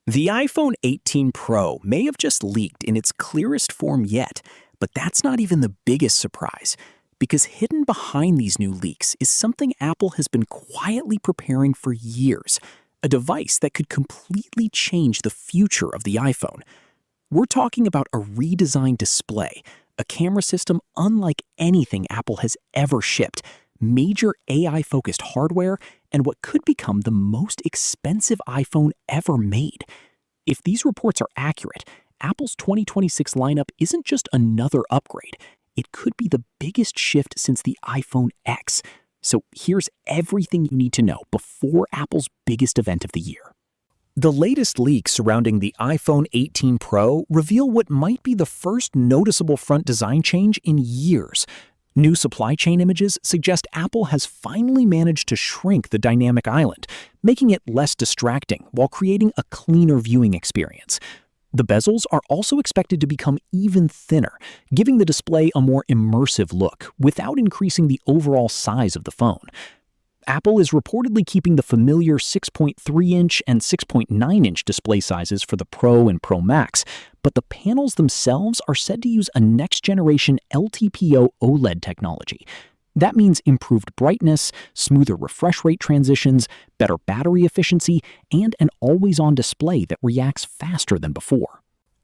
The iPhone 18 Pro may have just leaked in its clearest form yet, but that's not even the biggest surprise, because hidden behind these new leaks is something Apple has been quietly preparing for years, a device that could completely change the future of the iPhone. We're talking about a redesigned display, a camera system unlike anything Apple has ever shipped, major AI-focused hardware, and what could become the most expensive iPhone ever made. If these reports are accurate, Apple's 2026 lineup isn't just another upgrade. It could be the biggest shift since the iPhone X. So here's everything you need to know before Apple's biggest event of the year. The latest leaks surrounding the iPhone 18 Pro reveal what might be the first noticeable front design change in years. New supply chain images suggest Apple has finally managed to shrink the dynamic island, making it less distracting while creating a cleaner viewing experience. The bezels are also expected to become even thinner, giving the display a more immersive look without increasing the overall size of the phone. Apple is reportedly keeping the familiar 6.3-inch and 6.9-inch display sizes for the Pro and Pro Max, but the panels themselves are said to use a next-generation LTPO OLED technology. That means improved brightness, smoother refresh rate transitions, better battery efficiency, and an always-on display that reacts faster than before.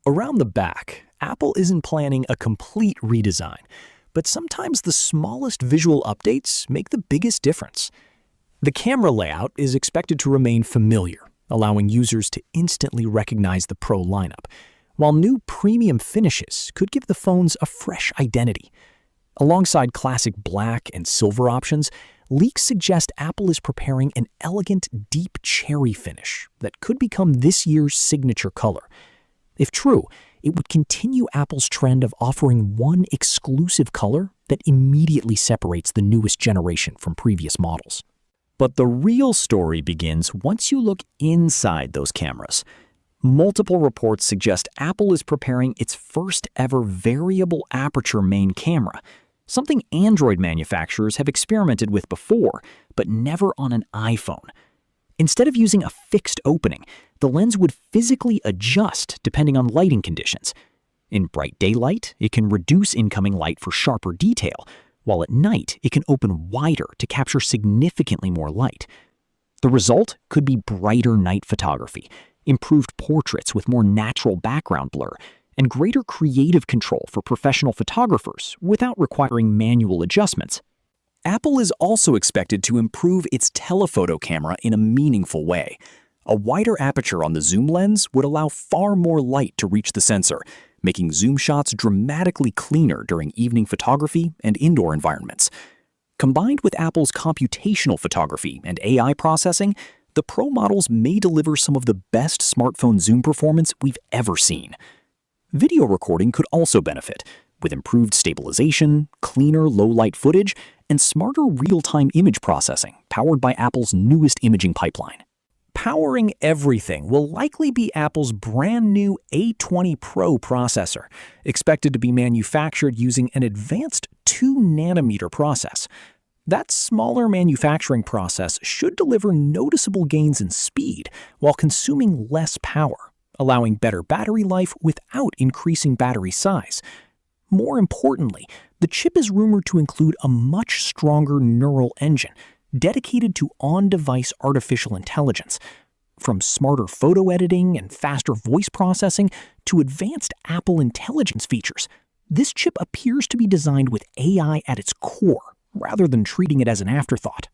Around the back, Apple isn't planning a complete redesign, but sometimes the smallest visual updates make the biggest difference. The camera layout is expected to remain familiar, allowing users to instantly recognize the Pro lineup, while new premium finishes could give the phones a fresh identity. Alongside classic black and silver options, leaks suggest Apple is preparing an elegant, deep cherry finish that could become this year's signature color. If true, it would continue Apple's trend of offering one exclusive color that immediately separates the newest generation from previous models. But the real story begins once you look inside those cameras. Multiple reports suggest Apple is preparing its first ever variable aperture main camera, something Android manufacturers have experimented with before, but never on an iPhone. Instead of using a fixed opening, the lens would physically adjust depending on lighting conditions. In bright daylight, it can reduce incoming light for sharper detail, while at night it can open wider to capture significantly more light. The result could be brighter night photography, improved portraits with more natural background blur, and greater creative control for professional photographers without requiring manual adjustments. Apple is also expected to improve its telephoto camera in a meaningful way. A wider aperture on the zoom lens would allow far more light to reach the sensor, making zoom shots dramatically cleaner during evening photography and indoor environments. Combined with Apple's computational photography and AI processing, the Pro models may deliver some of the best smartphone zoom performance we've ever seen. Video recording could also benefit, with improved stabilization, cleaner low-light footage, and smarter real-time image processing powered by Apple's newest imaging pipeline. Powering everything will likely be Apple's brand new A20 Pro processor, expected to be manufactured using an advanced 2-nanometer process. That smaller manufacturing process should deliver noticeable gains in speed while consuming less power, allowing better battery life without increasing battery size. More importantly, the chip is rumored to include a much stronger neural engine dedicated to on-device artificial intelligence. From smarter photo editing and faster voice processing to advanced Apple Intelligence features, this chip appears to be designed with AI at its core, rather than treating it as an afterthought.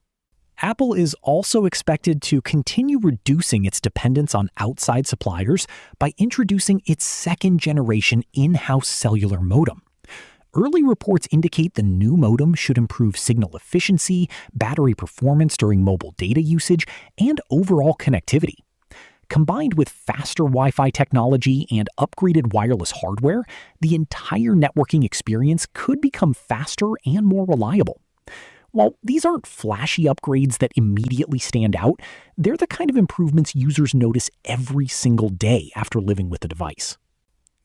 Apple is also expected to continue reducing its dependence on outside suppliers by introducing its second-generation in-house cellular modem. Early reports indicate the new modem should improve signal efficiency, battery performance during mobile data usage, and overall connectivity. Combined with faster Wi-Fi technology and upgraded wireless hardware, the entire networking experience could become faster and more reliable. While these aren't flashy upgrades that immediately stand out, they're the kind of improvements users notice every single day after living with the device.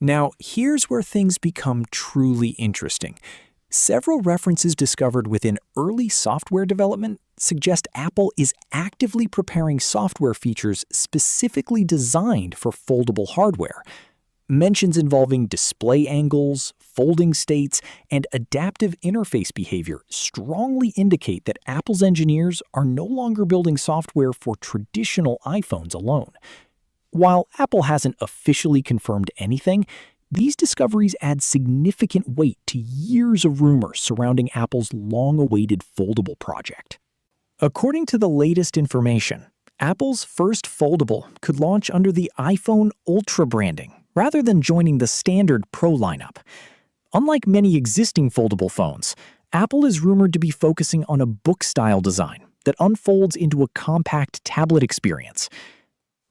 Now, here's where things become truly interesting. Several references discovered within early software development suggest Apple is actively preparing software features specifically designed for foldable hardware. Mentions involving display angles, folding states, and adaptive interface behavior strongly indicate that Apple's engineers are no longer building software for traditional iPhones alone. While Apple hasn't officially confirmed anything, these discoveries add significant weight to years of rumors surrounding Apple's long-awaited foldable project. According to the latest information, Apple's first foldable could launch under the iPhone Ultra branding, rather than joining the standard Pro lineup. Unlike many existing foldable phones, Apple is rumored to be focusing on a book-style design that unfolds into a compact tablet experience.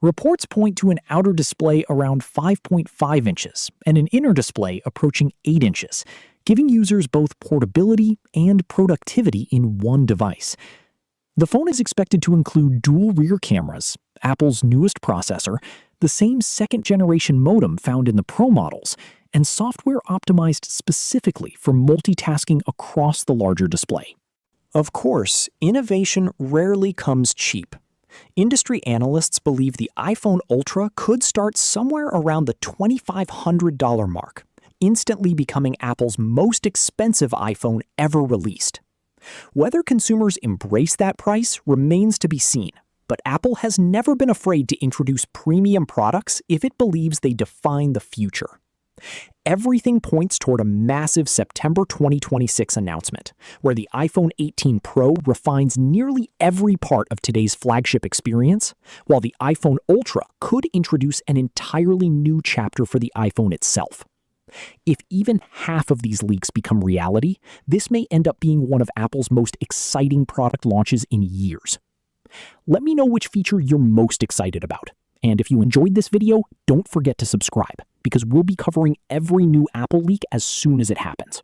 Reports point to an outer display around 5.5 inches and an inner display approaching 8 inches, giving users both portability and productivity in one device. The phone is expected to include dual rear cameras, Apple's newest processor, the same second-generation modem found in the Pro models, and software optimized specifically for multitasking across the larger display. Of course, innovation rarely comes cheap. Industry analysts believe the iPhone Ultra could start somewhere around the $2,500 mark, instantly becoming Apple's most expensive iPhone ever released. Whether consumers embrace that price remains to be seen, but Apple has never been afraid to introduce premium products if it believes they define the future. Everything points toward a massive September 2026 announcement, where the iPhone 18 Pro refines nearly every part of today's flagship experience, while the iPhone Ultra could introduce an entirely new chapter for the iPhone itself. If even half of these leaks become reality, this may end up being one of Apple's most exciting product launches in years. Let me know which feature you're most excited about. And if you enjoyed this video, don't forget to subscribe, because we'll be covering every new Apple leak as soon as it happens.